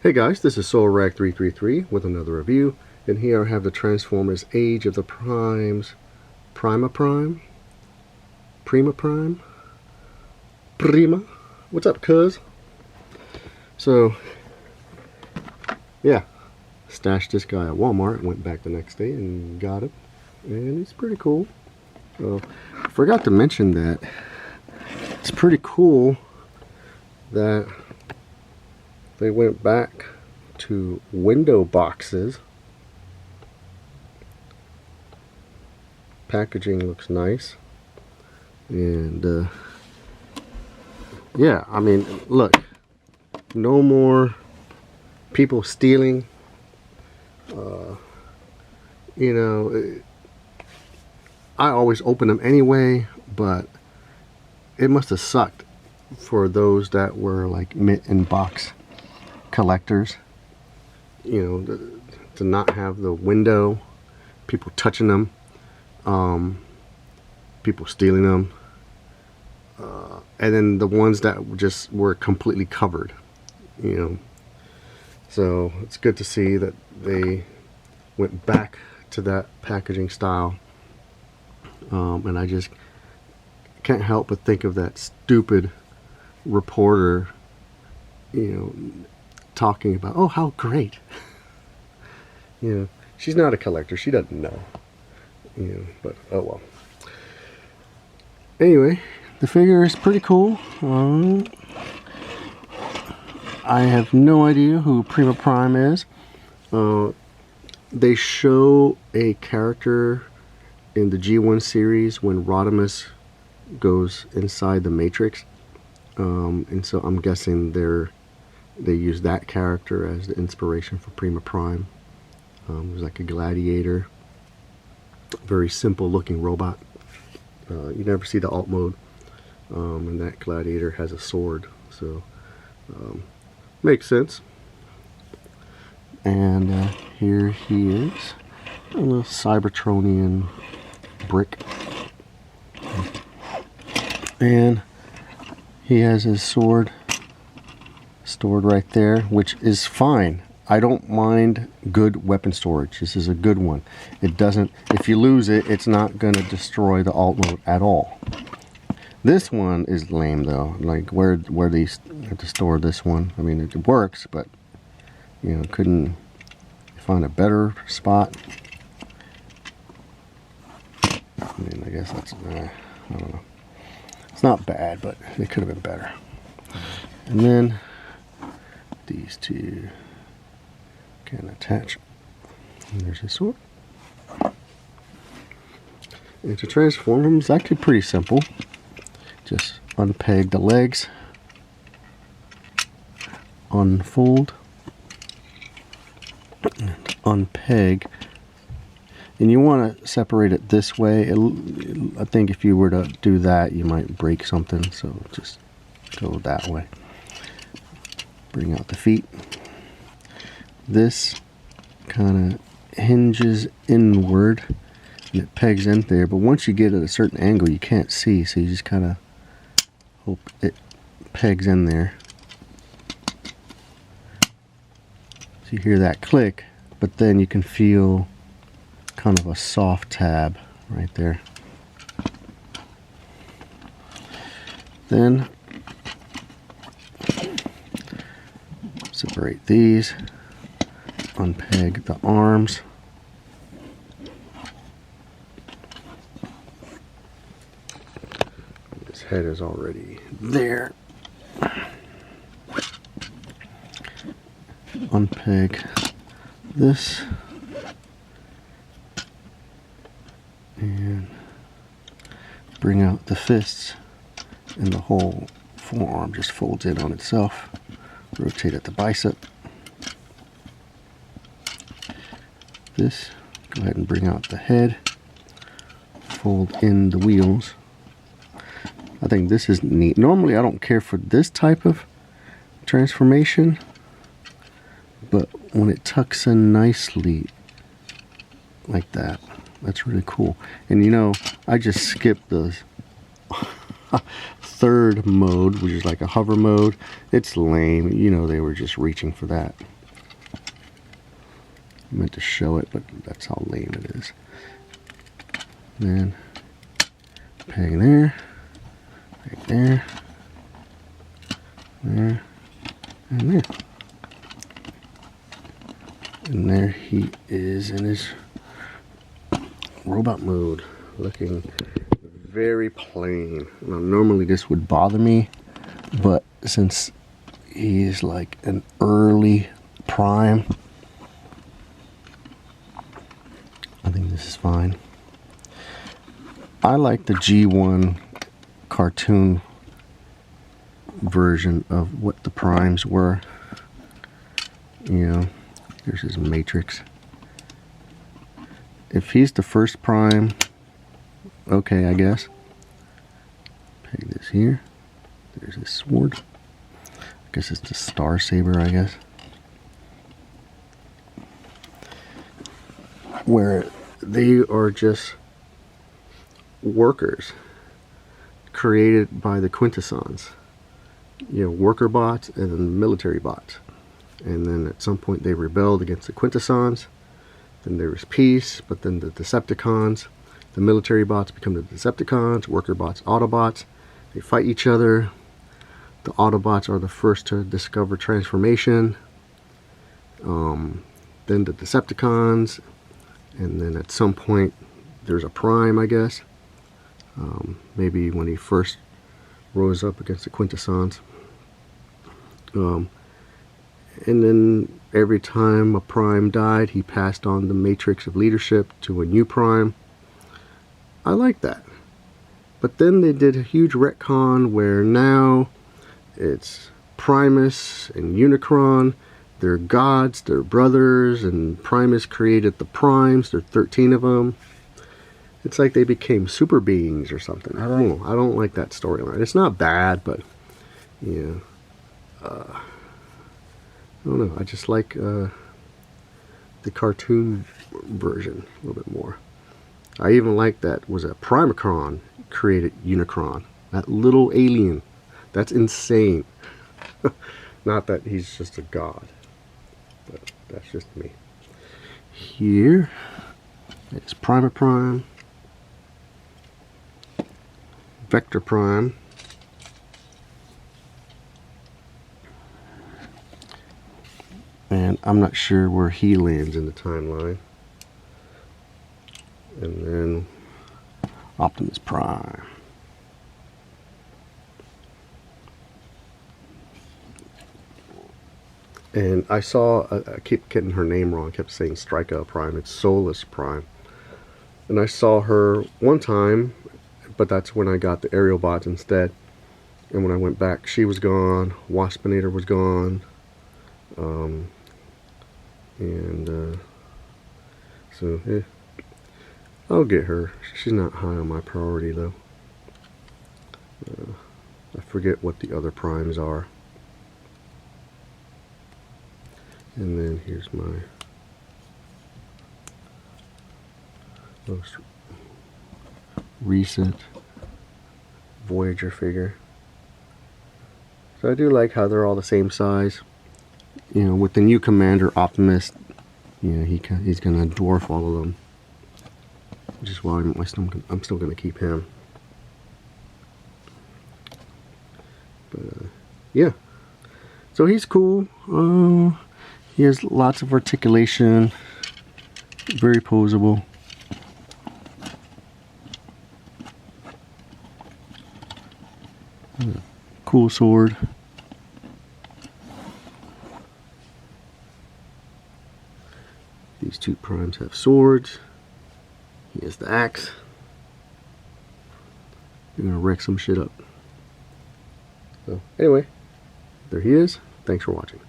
Hey guys, this is SolarRag333 with another review, and here I have the Transformers Age of the Primes, Prima. What's up, cuz? So, yeah, stashed this guy at Walmart, went back the next day and got it, and it's pretty cool. I forgot to mention that it's pretty cool that they went back to window boxes. Packaging looks nice, and yeah, I mean, look, no more people stealing. You know, I always open them anyway, but it must have sucked for those that were like mint in box collectors, you know, to not have the window, people touching them, people stealing them, and then the ones that just were completely covered, you know. So it's good to see that they went back to that packaging style, and I just can't help but think of that stupid reporter, you know, talking about, oh, how great. You know, she's not a collector, she doesn't know, you know, but oh well. Anyway, the figure is pretty cool. I have no idea who Prima Prime is. They show a character in the G1 series when Rodimus goes inside the Matrix, and so I'm guessing they use that character as the inspiration for Prima Prime. It was like a gladiator, very simple looking robot. You never see the alt mode, and that gladiator has a sword, so makes sense. And here he is, a little Cybertronian brick, and he has his sword stored right there, which is fine. I don't mind good weapon storage. This is a good one. It doesn't, if you lose it, it's not going to destroy the alt mode at all. This one is lame though. Like where they have to store this one. I mean, it works, but you know, couldn't find a better spot. I mean, I guess that's I don't know. It's not bad, but it could have been better. And then these two can attach. And there's his sword. And to transform him is actually pretty simple. Just unpeg the legs, unfold, and unpeg. And you want to separate it this way. I think if you were to do that, you might break something, so just go that way. Bring out the feet. This kind of hinges inward and it pegs in there, but once you get at a certain angle you can't see, so you just kind of hope it pegs in there. So you hear that click, but then you can feel kind of a soft tab right there. Then separate these, unpeg the arms, his head is already there. Unpeg this and bring out the fists, and the whole forearm just folds in on itself. Rotate at the bicep. This, go ahead and bring out the head, fold in the wheels. I think this is neat. Normally I don't care for this type of transformation, but when it tucks in nicely like that, that's really cool. And you know, I just skipped the third mode, which is like a hover mode. It's lame. You know, they were just reaching for that. I meant to show it, but that's how lame it is. Then peg there, right there, there, and there. And there he is in his robot mode, looking very plain. Now, normally this would bother me, but since he's like an early Prime, I think this is fine. I like the G1 cartoon version of what the Primes were. You know, there's his matrix. If he's the first Prime, okay, I guess. Peg this here. There's his sword. I guess it's the Star Saber, I guess. Where they are just workers created by the Quintessons. You know, worker bots and then military bots. And then at some point they rebelled against the Quintessons. Then there was peace, but then the Decepticons, the military bots become the Decepticons, worker bots, Autobots. They fight each other. The Autobots are the first to discover transformation. Then the Decepticons, and then at some point there's a Prime, I guess. Maybe when he first rose up against the Quintessons. And then every time a Prime died, he passed on the matrix of leadership to a new Prime. I like that. But then they did a huge retcon where now it's Primus and Unicron. They're gods, they're brothers, and Primus created the Primes. There are 13 of them. It's like they became super beings or something. I don't know. I don't like that storyline. It's not bad, but yeah. I don't know. I just like the cartoon version a little bit more. I even like that was a Primacron created Unicron. That little alien. That's insane. Not that he's just a god. But that's just me. Here is Prima Prime. Vector Prime. And I'm not sure where he lands in the timeline. And then Optimus Prime. And I saw, I keep getting her name wrong, I kept saying Strika Prime, it's Solus Prime. And I saw her one time, but that's when I got the aerial bots instead. And when I went back, she was gone, Waspinator was gone. So, yeah, I'll get her. She's not high on my priority though. I forget what the other primes are. And then here's my most recent Voyager figure. So I do like how they're all the same size. You know, with the new Commander Optimus, you know, he's gonna dwarf all of them. Which is why I'm still gonna keep him. But yeah, so he's cool. He has lots of articulation, very posable. Cool sword. These two primes have swords. He has the axe. You're gonna wreck some shit up. So anyway, there he is. Thanks for watching.